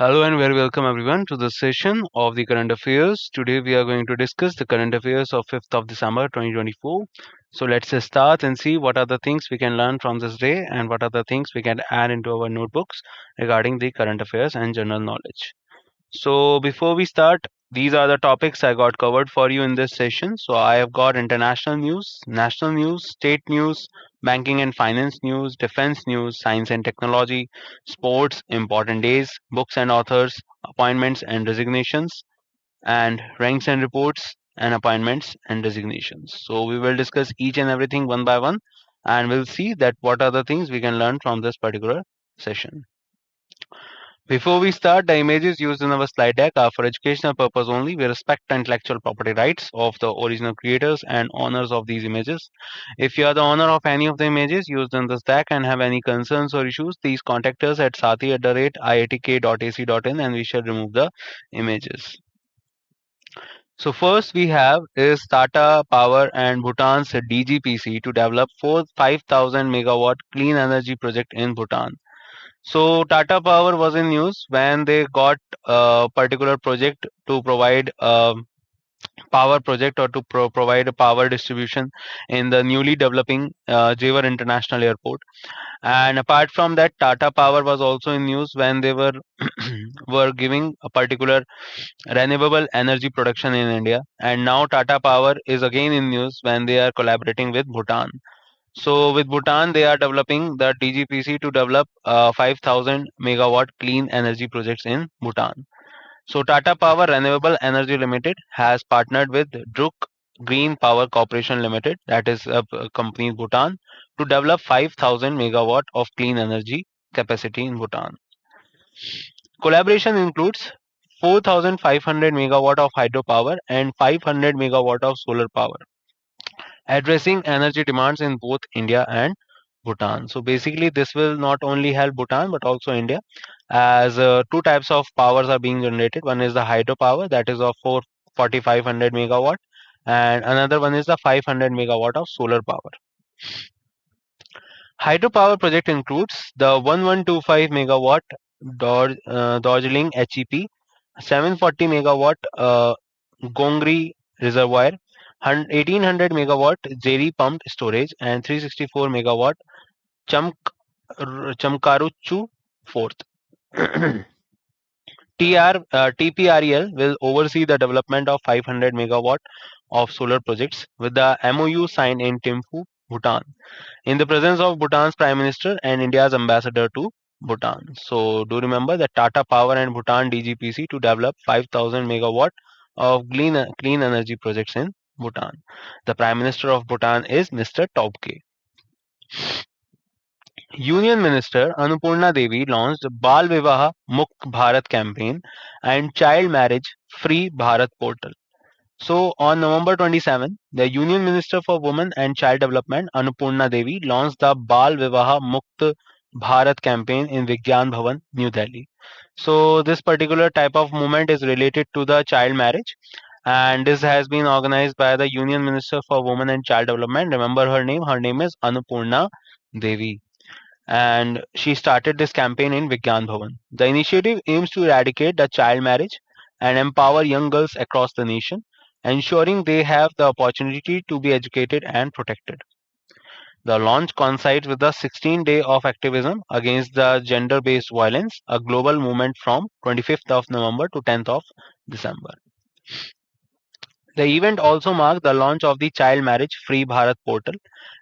Hello and very welcome everyone to this session of the current affairs. Today we are going to discuss the current affairs of 5th of December 2024. So let's just start and see what are the things we can learn from this day and what are the things we can add into our notebooks regarding the current affairs and general knowledge. So before we start, these are the topics I got covered for you in this session. So I have got international news, national news, state news, banking and finance news, defense news, science and technology, sports, important days, books and authors, appointments and resignations, and ranks and reports and appointments and resignations. So we will discuss each and everything one by one and we'll see that what are the things we can learn from this particular session. Before we start, the images used in our slide deck are for educational purpose only. We respect the intellectual property rights of the original creators and owners of these images. If you are the owner of any of the images used in this deck and have any concerns or issues, please contact us at sathi@iitk.ac.in and we shall remove the images. So first we have is Tata Power and Bhutan's DGPC to develop 5,000 megawatt clean energy project in Bhutan. So Tata Power was in news when they got a particular project to provide a power project or to provide a power distribution in the newly developing Jewar International Airport. And apart from that, Tata Power was also in news when they were were giving a particular renewable energy production in India. And now Tata Power is again in news when they are collaborating with Bhutan. So with Bhutan, they are developing the DGPC to develop 5,000 megawatt clean energy projects in Bhutan. So Tata Power Renewable Energy Limited has partnered with Druk Green Power Corporation Limited, that is a company in Bhutan, to develop 5,000 megawatt of clean energy capacity in Bhutan. Collaboration includes 4,500 megawatt of hydropower and 500 megawatt of solar power, addressing energy demands in both India and Bhutan. So basically, this will not only help Bhutan but also India, as two types of powers are being generated. One is the hydropower, that is of 4,500 megawatt, and another one is the 500 megawatt of solar power. Hydropower project includes the 1125 megawatt Darjeeling HEP, 740 megawatt Gongri Reservoir, 1800 megawatt Jeri pumped storage, and 364 megawatt Chamk, Chamkaruchu Fourth. TPREL will oversee the development of 500 megawatt of solar projects with the MOU signed in Thimphu, Bhutan, in the presence of Bhutan's Prime Minister and India's ambassador to Bhutan. So do remember that Tata Power and Bhutan DGPC to develop 5,000 megawatt of clean energy projects in Bhutan. The Prime Minister of Bhutan is Mr. Tobke. Union Minister Annapurna Devi launched Bal Vivaha Mukt Bharat campaign and Child Marriage Free Bharat portal. So on November 27, the Union Minister for Women and Child Development Annapurna Devi launched the Bal Vivaha Mukt Bharat campaign in Vigyan Bhavan, New Delhi. So this particular type of movement is related to the child marriage, and this has been organized by the Union Minister for Women and Child Development. Remember her name? Her name is Annapurna Devi, and she started this campaign in Vigyan Bhavan. The initiative aims to eradicate the child marriage and empower young girls across the nation, ensuring they have the opportunity to be educated and protected. The launch coincides with the 16th day of activism against the gender-based violence, a global movement from 25th of November to 10th of December. The event also marked the launch of the Child Marriage Free Bharat portal,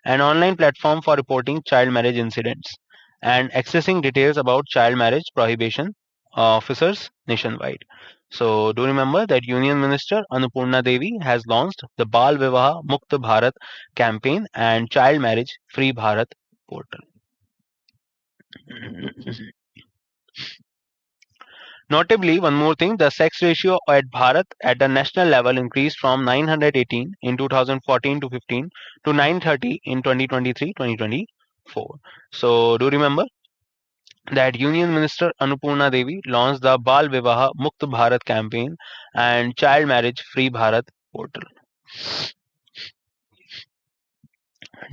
an online platform for reporting child marriage incidents and accessing details about child marriage prohibition officers nationwide. So do remember that Union Minister Annapurna Devi has launched the Bal Vivaha Mukt Bharat campaign and Child Marriage Free Bharat portal. Notably, one more thing, the sex ratio at Bharat at the national level increased from 918 in 2014 to 15 to 930 in 2023-2024. So do remember that Union Minister Annapurna Devi launched the Bal Vivaha Mukt Bharat campaign and Child Marriage Free Bharat portal.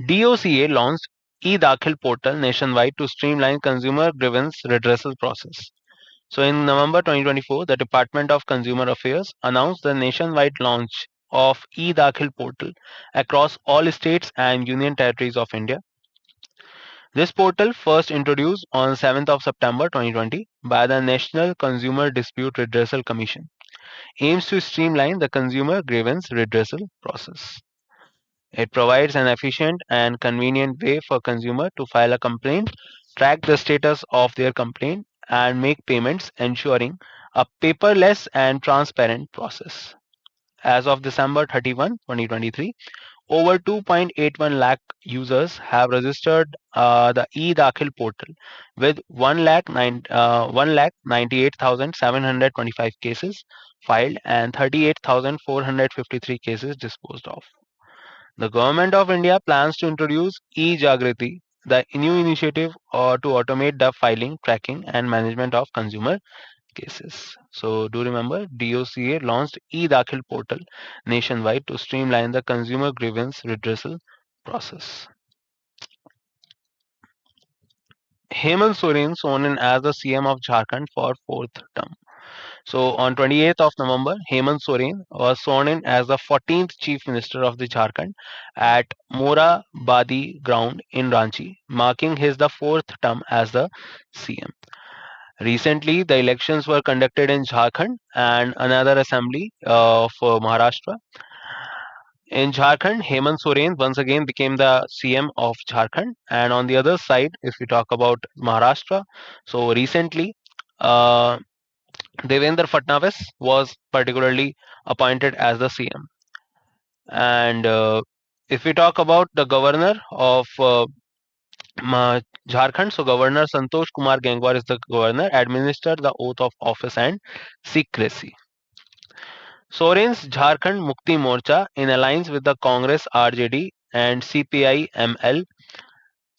DOCA launched e-Dakhil portal nationwide to streamline consumer grievance redressal process. So in November 2024, the Department of Consumer Affairs announced the nationwide launch of e-Dakhil portal across all states and union territories of India. This portal, first introduced on 7th of September 2020 by the National Consumer Dispute Redressal Commission, aims to streamline the consumer grievance redressal process. It provides an efficient and convenient way for consumer to file a complaint, track the status of their complaint, and make payments, ensuring a paperless and transparent process. As of December 31, 2023, over 2.81 lakh users have registered the e-Dakhil portal with 1,98,725 cases filed and 38,453 cases disposed of. The Government of India plans to introduce e-Jagriti, the new initiative to automate the filing, tracking, and management of consumer cases. So, do remember DOCA launched e-Dakhil portal nationwide to streamline the consumer grievance redressal process. Hemant Soren sworn in as the CM of Jharkhand for fourth term. So on 28th of November, Hemant Soren was sworn in as the 14th Chief Minister of the Jharkhand at Morabadi ground in Ranchi, marking his the fourth term as the CM. Recently, the elections were conducted in Jharkhand and another assembly of Maharashtra. In Jharkhand, Hemant Soren once again became the CM of Jharkhand. And on the other side, if we talk about Maharashtra, so recently, uh, Devendra Fadnavis was particularly appointed as the CM. And if we talk about the governor of Jharkhand, so Governor Santosh Kumar Gangwar is the governor, administered the oath of office and secrecy. Soren's Jharkhand Mukti Morcha, in alliance with the Congress RJD and CPI ML,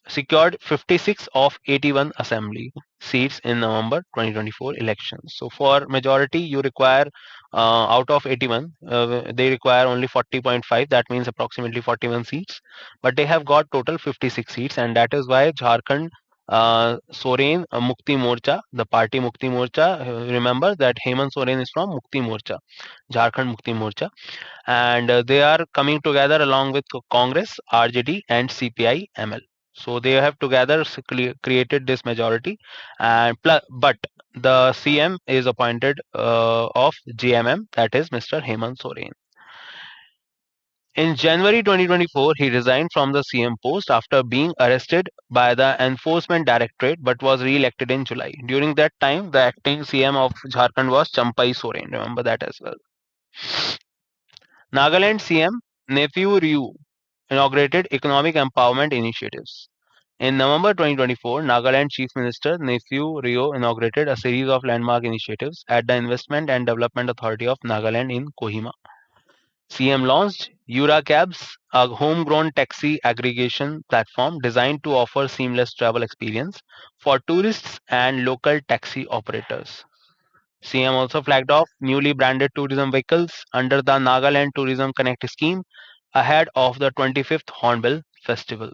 secured 56 of 81 assembly seats in November 2024 elections. So for majority, you require out of 81, they require only 40.5. That means approximately 41 seats, but they have got total 56 seats, and that is why Jharkhand Soren Mukti Morcha, the party Mukti Morcha. Remember that Hemant Soren is from Mukti Morcha, Jharkhand Mukti Morcha, and they are coming together along with Congress, RJD, and CPI ML. So they have together created this majority, and but the CM is appointed of GMM, that is Mr. Hemant Soren. In January 2024, he resigned from the CM post after being arrested by the Enforcement Directorate but was re-elected in July. During that time, the acting CM of Jharkhand was Champai Soren. Remember that as well. Nagaland CM Nephew Ryu inaugurated economic empowerment initiatives. In November 2024, Nagaland Chief Minister Nephew Rio inaugurated a series of landmark initiatives at the Investment and Development Authority of Nagaland in Kohima. CM launched Yura Cabs, a homegrown taxi aggregation platform designed to offer seamless travel experience for tourists and local taxi operators. CM also flagged off newly branded tourism vehicles under the Nagaland Tourism Connect scheme ahead of the 25th Hornbill Festival.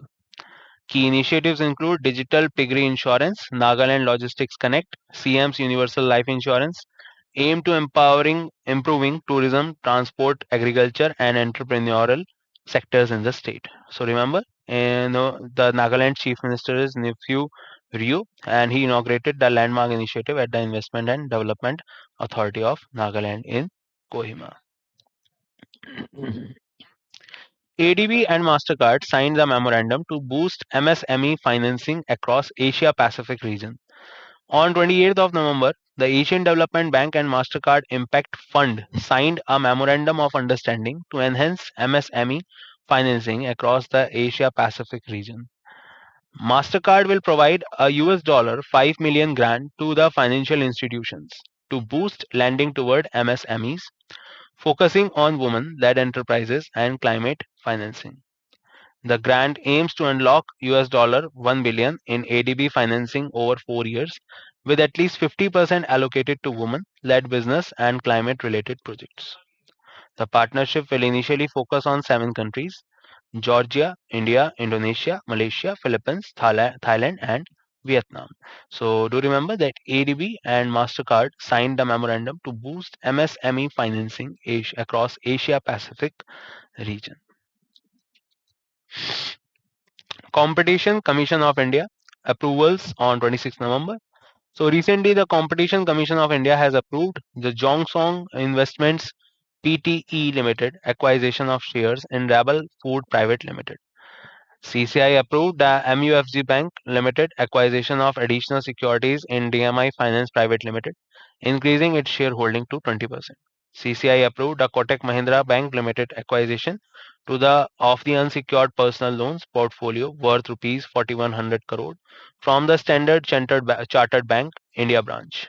Key initiatives include Digital Piggery Insurance, Nagaland Logistics Connect, CM's Universal Life Insurance, aim to improving tourism, transport, agriculture, and entrepreneurial sectors in the state. So remember, the Nagaland Chief Minister is Nephew Ryu, and he inaugurated the landmark initiative at the Investment and Development Authority of Nagaland in Kohima. ADB and MasterCard signed the memorandum to boost MSME financing across Asia Pacific region. On 28th of November, the Asian Development Bank and MasterCard Impact Fund signed a memorandum of understanding to enhance MSME financing across the Asia Pacific region. MasterCard will provide a $5 million grant to the financial institutions to boost lending toward MSMEs, focusing on women-led enterprises and climate financing. The grant aims to unlock $1 billion in ADB financing over 4 years, with at least 50% allocated to women-led business and climate-related projects. The partnership will initially focus on 7 countries: Georgia, India, Indonesia, Malaysia, Philippines, Thailand, and Vietnam. So do remember that ADB and MasterCard signed the memorandum to boost MSME financing across Asia Pacific region. Competition Commission of India approvals on 26 November. So recently the Competition Commission of India has approved the Jongsong Investments Pte Limited acquisition of shares in Rebel Food Private Limited. CCI approved the MUFG Bank Limited acquisition of additional securities in DMI Finance Private Limited, increasing its shareholding to 20%. CCI approved the Kotak Mahindra Bank Limited acquisition of the unsecured personal loans portfolio worth rupees 4100 crore from the Standard Chartered Bank India branch.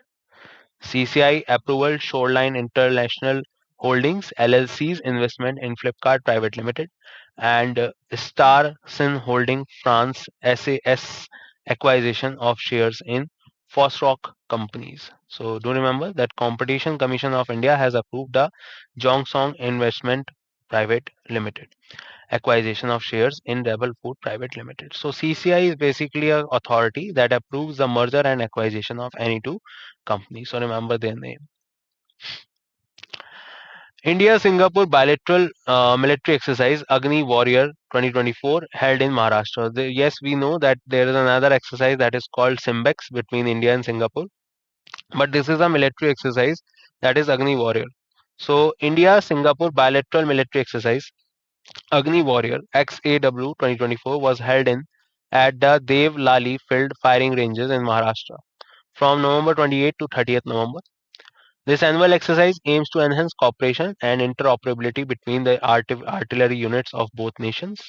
CCI approval Shoreline International Holdings LLC's investment in Flipkart Private Limited and Star Sin Holding France SAS acquisition of shares in Fosroc companies. So do remember that Competition Commission of India has approved the Jongsong Investment Private Limited acquisition of shares in Rebel Food Private Limited. So CCI is basically a authority that approves the merger and acquisition of any two companies. So remember their name. India-Singapore bilateral military exercise Agni Warrior 2024 held in Maharashtra. Yes, we know that there is another exercise that is called Simbex between India and Singapore, but this is a military exercise that is Agni Warrior. So India-Singapore bilateral military exercise Agni Warrior XAW 2024 was held in at the Dev Lali Field Firing Ranges in Maharashtra from November 28 to 30th November. This annual exercise aims to enhance cooperation and interoperability between the artillery units of both nations.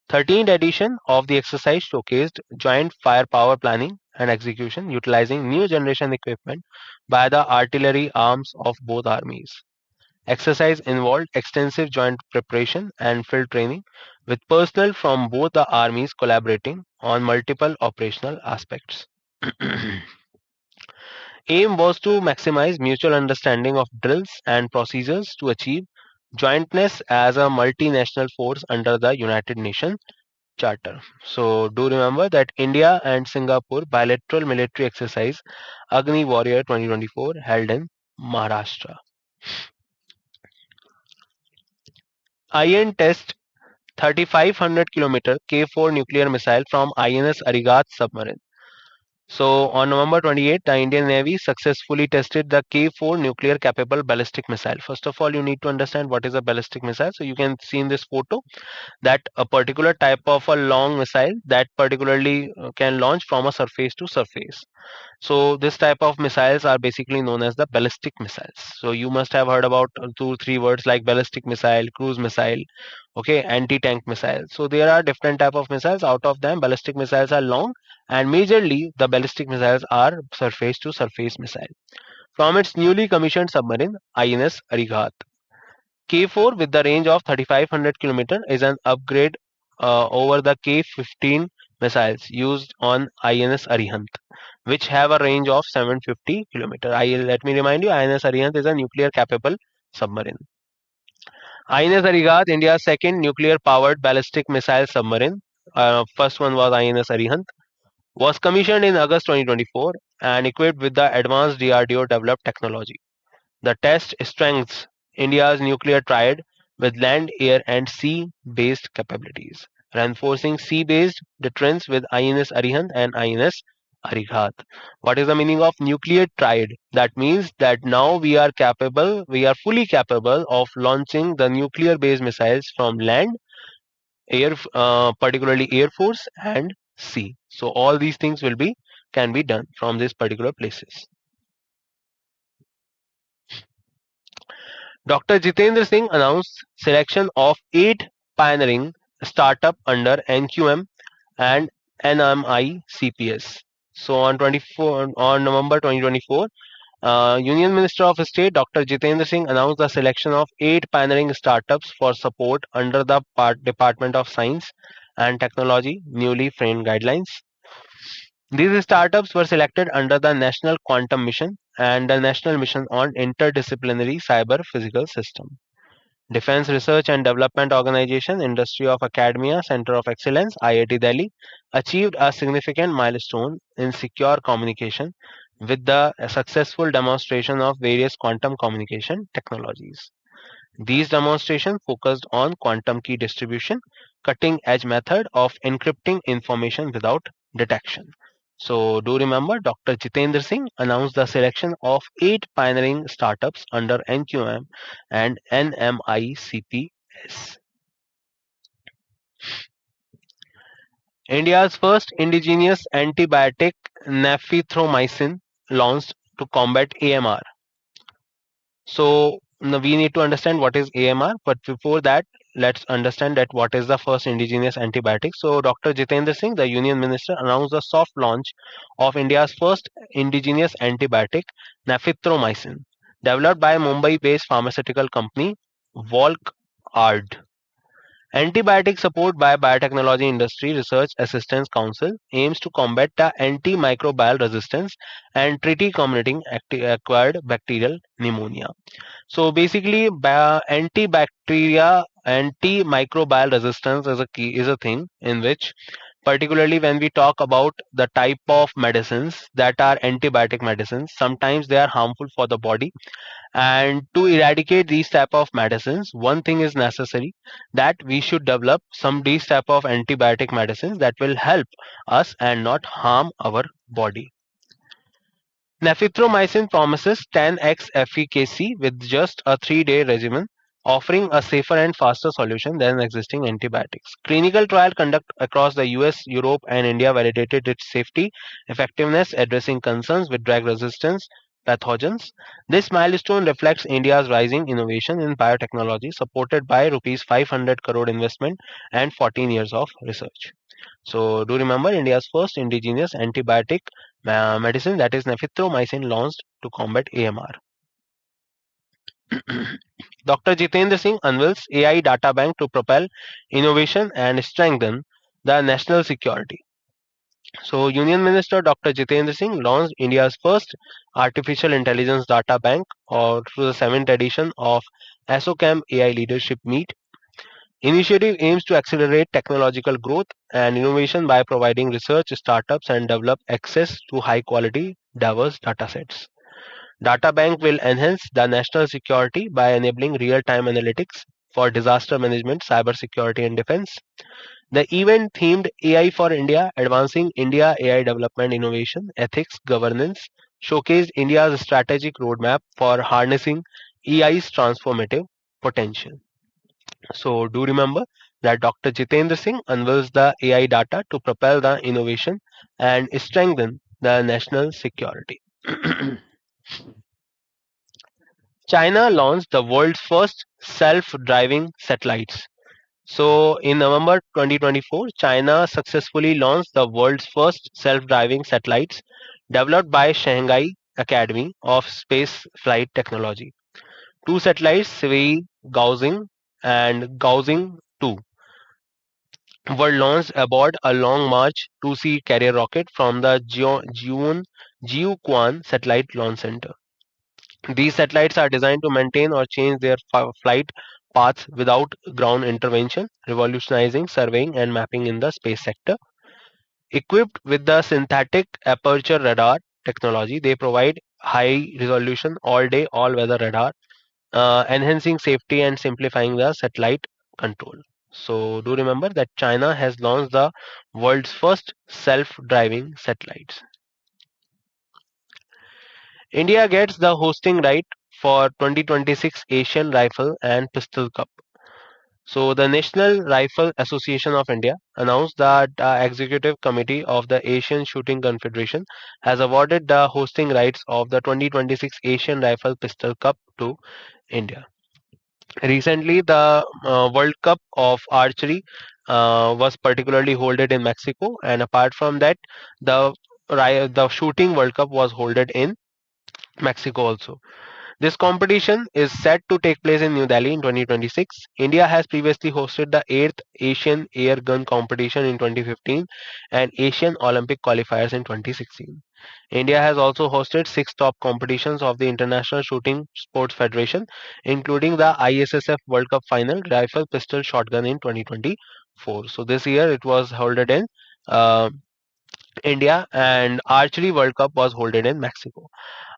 13th edition of the exercise showcased joint firepower planning and execution utilizing new generation equipment by the artillery arms of both armies. Exercise involved extensive joint preparation and field training, with personnel from both the armies collaborating on multiple operational aspects. Aim was to maximize mutual understanding of drills and procedures to achieve jointness as a multinational force under the United Nations Charter. So do remember that India and Singapore bilateral military exercise Agni Warrior 2024 held in Maharashtra. IN test 3,500 km K4 nuclear missile from INS Arigat submarine. So on November 28, the Indian Navy successfully tested the K4 nuclear capable ballistic missile. First of all, you need to understand what is a ballistic missile. So you can see in this photo that a particular type of a long missile that particularly can launch from a surface to surface. So this type of missiles are basically known as the ballistic missiles. So you must have heard about two, three words like ballistic missile, cruise missile, okay, anti-tank missile. So there are different type of missiles. Out of them, ballistic missiles are long, and majorly the ballistic missiles are surface to surface missile. From its newly commissioned submarine, INS Arigat. K4 with the range of 3,500 km is an upgrade over the K-15 missiles used on INS Arihant, which have a range of 750 km. Let me remind you, INS Arihant is a nuclear capable submarine. INS Arigat, India's second nuclear powered ballistic missile submarine, first one was INS Arihant, was commissioned in August 2024 and equipped with the advanced DRDO developed technology. The test strengthens India's nuclear triad with land, air, and sea based capabilities, reinforcing sea based deterrence with INS Arihant and INS Arighat. What is the meaning of nuclear triad? That means that now we are fully capable of launching the nuclear based missiles from land, air, particularly Air Force, and sea. So, all these things can be done from these particular places. Dr. Jitendra Singh announced selection of 8 pioneering startup under NQM and NMI CPS. So on November 2024, Union Minister of State Dr. Jitendra Singh announced the selection of 8 pioneering startups for support under the Department of Science and Technology newly framed guidelines. These startups were selected under the National Quantum Mission and the National Mission on Interdisciplinary Cyber Physical System. Defense Research and Development Organization, Industry of Academia, Center of Excellence, IIT Delhi, achieved a significant milestone in secure communication with the successful demonstration of various quantum communication technologies. These demonstrations focused on quantum key distribution, cutting edge method of encrypting information without detection. So, do remember Dr. Jitendra Singh announced the selection of 8 pioneering startups under NQM and NMICPS. India's first indigenous antibiotic nephithromycin launched to combat AMR. So now we need to understand what is AMR, but before that, let's understand that what is the first indigenous antibiotic. So Dr. Jitendra Singh, the Union Minister, announced the soft launch of India's first indigenous antibiotic, nephithromycin, developed by Mumbai-based pharmaceutical company Volkard. Antibiotic support by Biotechnology Industry Research Assistance Council aims to combat the antimicrobial resistance and treat combating acquired bacterial pneumonia. So basically, antimicrobial resistance is a thing in which, particularly when we talk about the type of medicines that are antibiotic medicines, sometimes they are harmful for the body, and to eradicate these type of medicines, one thing is necessary, that we should develop some these type of antibiotic medicines that will help us and not harm our body. Nephithromycin promises 10x efficacy with just a 3-day regimen, offering a safer and faster solution than existing antibiotics. Clinical trial conduct across the US, Europe, and India validated its safety, effectiveness, addressing concerns with drug resistance pathogens. This milestone reflects India's rising innovation in biotechnology, supported by rupees 500 crore investment and 14 years of research. So do remember India's first indigenous antibiotic medicine, that is nephithromycin, launched to combat AMR. Dr. Jitendra Singh unveils AI data bank to propel innovation and strengthen the national security. So Union Minister Dr. Jitendra Singh launched India's first artificial intelligence data bank or through the 7th edition of ASSOCHAM AI Leadership Meet. Initiative aims to accelerate technological growth and innovation by providing research startups and develop access to high quality diverse datasets. Data bank will enhance the national security by enabling real time analytics for disaster management, cybersecurity and defense. The event themed AI for India, advancing India AI development innovation, ethics, governance, showcased India's strategic roadmap for harnessing AI's transformative potential. So do remember that Dr. Jitendra Singh unveils the AI data to propel the innovation and strengthen the national security. China launched the world's first self-driving satellites. So in November 2024, China successfully launched the world's first self-driving satellites developed by Shanghai Academy of Space Flight Technology. Two satellites, Sui Gaozing and Gaozing 2, were launched aboard a Long March 2C carrier rocket from the Jiuquan Satellite Launch Center. These satellites are designed to maintain or change their flight paths without ground intervention, revolutionizing surveying and mapping in the space sector. Equipped with the synthetic aperture radar technology, they provide high resolution all day, all weather radar, enhancing safety and simplifying the satellite control. So, do remember that China has launched the world's first self driving satellites. India gets the hosting right for 2026 Asian Rifle and Pistol Cup. So, the National Rifle Association of India announced that the Executive Committee of the Asian Shooting Confederation has awarded the hosting rights of the 2026 Asian Rifle Pistol Cup to India. Recently, the World Cup of Archery was particularly held in Mexico, and apart from that, the the shooting World Cup was held in Mexico also. This competition is set to take place in New Delhi in 2026. India has previously hosted the 8th Asian Air Gun Competition in 2015 and Asian Olympic qualifiers in 2016. India has also hosted 6 top competitions of the International Shooting Sports Federation, including the ISSF World Cup Final Rifle Pistol Shotgun in 2024. So this year it was held in uh, India, and Archery World Cup was held in Mexico.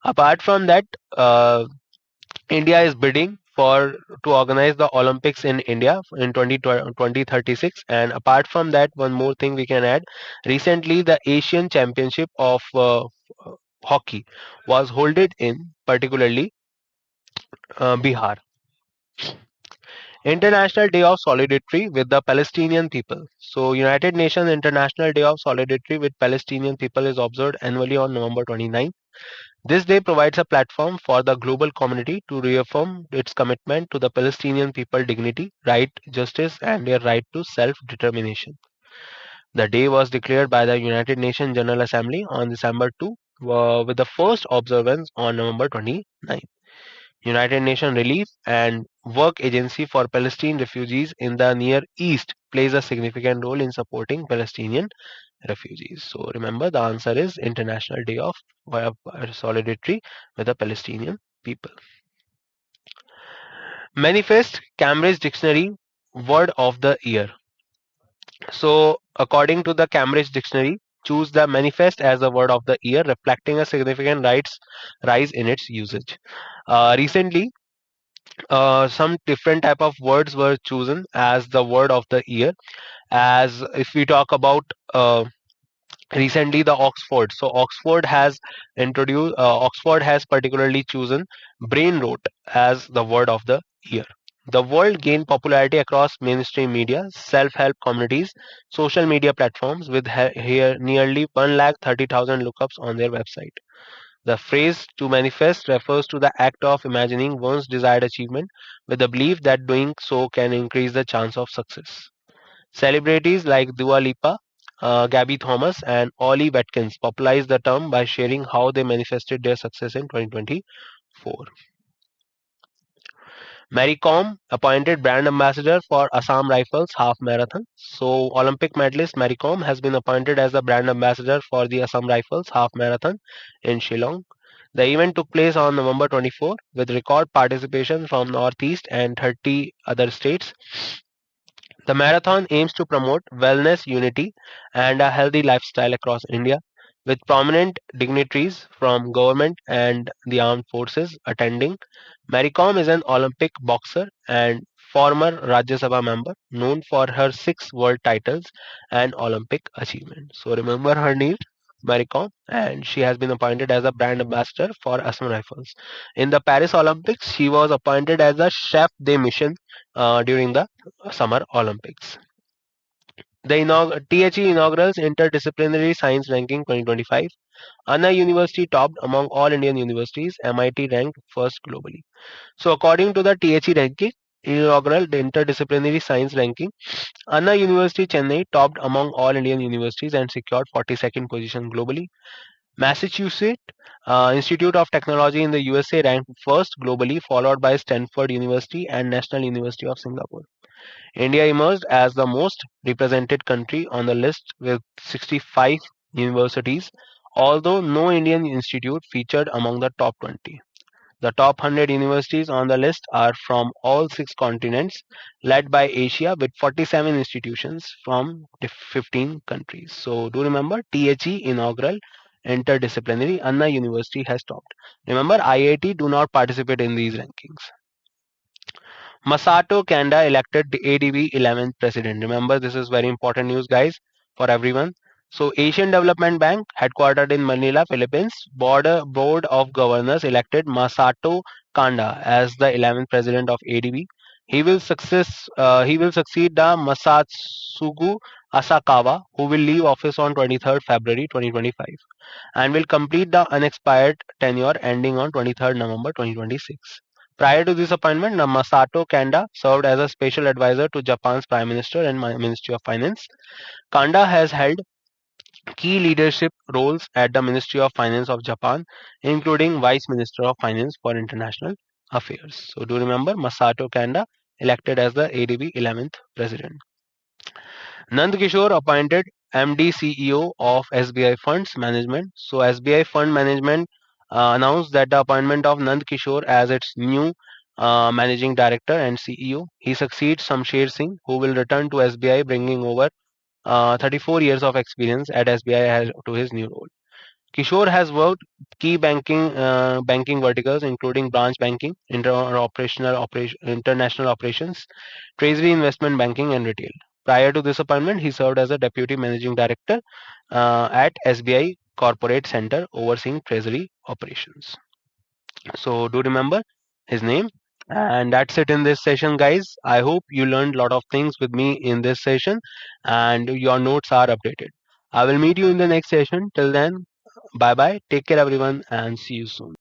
Apart from that, India is bidding for to organize the Olympics in India in 2036. And apart from that, one more thing we can add. Recently, the Asian Championship of hockey was held in particularly Bihar. International Day of Solidarity with the Palestinian people. So, United Nations International Day of Solidarity with Palestinian people is observed annually on November 29th. This day provides a platform for the global community to reaffirm its commitment to the Palestinian people dignity, right, justice, and their right to self-determination. The day was declared by the United Nations General Assembly on December 2, with the first observance on November 29. United Nations Relief and Work Agency for Palestinian refugees in the Near East plays a significant role in supporting Palestinian refugees. So remember, the answer is International Day of Solidarity with the Palestinian people. Manifest Cambridge Dictionary Word of the Year. So according to the Cambridge Dictionary, choose the manifest as the word of the year, reflecting a significant rise in its usage. Recently, some different type of words were chosen as the word of the year. As if we talk about recently the Oxford, so Oxford has particularly chosen brain rot as the word of the year. The word gained popularity across mainstream media, self-help communities, social media platforms with here nearly 130,000 lookups on their website. The phrase to manifest refers to the act of imagining one's desired achievement with the belief that doing so can increase the chance of success. Celebrities like Dua Lipa, Gabby Thomas, and Ollie Watkins popularized the term by sharing how they manifested their success in 2024. Mary Kom appointed brand ambassador for Assam Rifles half marathon. So, Olympic medalist Mary Kom has been appointed as the brand ambassador for the Assam Rifles half marathon in Shillong. The event took place on November 24 with record participation from Northeast and 30 other states. The marathon aims to promote wellness, unity, and a healthy lifestyle across India, with prominent dignitaries from government and the armed forces attending. Mary Kom is an Olympic boxer and former Rajya Sabha member, known for her 6 world titles and Olympic achievements. So remember her name, Mary Kom, and she has been appointed as a brand ambassador for Assam Rifles. In the Paris Olympics, she was appointed as a chef de mission during the Summer Olympics. The THE inaugurals Interdisciplinary Science Ranking 2025. Anna University topped among all Indian universities. MIT ranked first globally. So, according to the THE ranking, inaugural Interdisciplinary Science Ranking, Anna University Chennai topped among all Indian universities and secured 42nd position globally. Massachusetts Institute of Technology in the USA ranked first globally, followed by Stanford University and National University of Singapore. India emerged as the most represented country on the list with 65 universities, although no Indian institute featured among the top 20. The top 100 universities on the list are from all 6 continents, led by Asia with 47 institutions from 15 countries. So do remember, THE inaugural interdisciplinary Anna University has topped. Remember, IIT do not participate in these rankings. Masato Kanda elected the ADB 11th president. Remember, this is very important news, guys, for everyone. So, Asian Development Bank, headquartered in Manila, Philippines, board of governors elected Masato Kanda as the 11th president of ADB. He will succeed the Masatsugu Asakawa, who will leave office on 23rd February 2025 and will complete the unexpired tenure ending on 23rd November 2026. Prior to this appointment, Masato Kanda served as a special advisor to Japan's Prime Minister and Ministry of Finance. Kanda has held key leadership roles at the Ministry of Finance of Japan, including Vice Minister of Finance for International Affairs. So do remember Masato Kanda elected as the ADB 11th president. Nand Kishore appointed MD CEO of SBI Funds Management. So SBI Fund Management announced that the appointment of Nand Kishore as its new managing director and CEO. He succeeds Shamsher Singh, who will return to SBI, bringing over 34 years of experience at SBI to his new role. Kishore has worked key banking verticals, including branch banking, international operations, treasury investment banking, and retail. Prior to this appointment, he served as a deputy managing director at SBI Corporate Center, overseeing treasury operations. So do remember his name. And that's it in this session, guys. I hope you learned a lot of things with me in this session and your notes are updated. I will meet you in the next session. Till then, bye bye. Take care, everyone, and see you soon.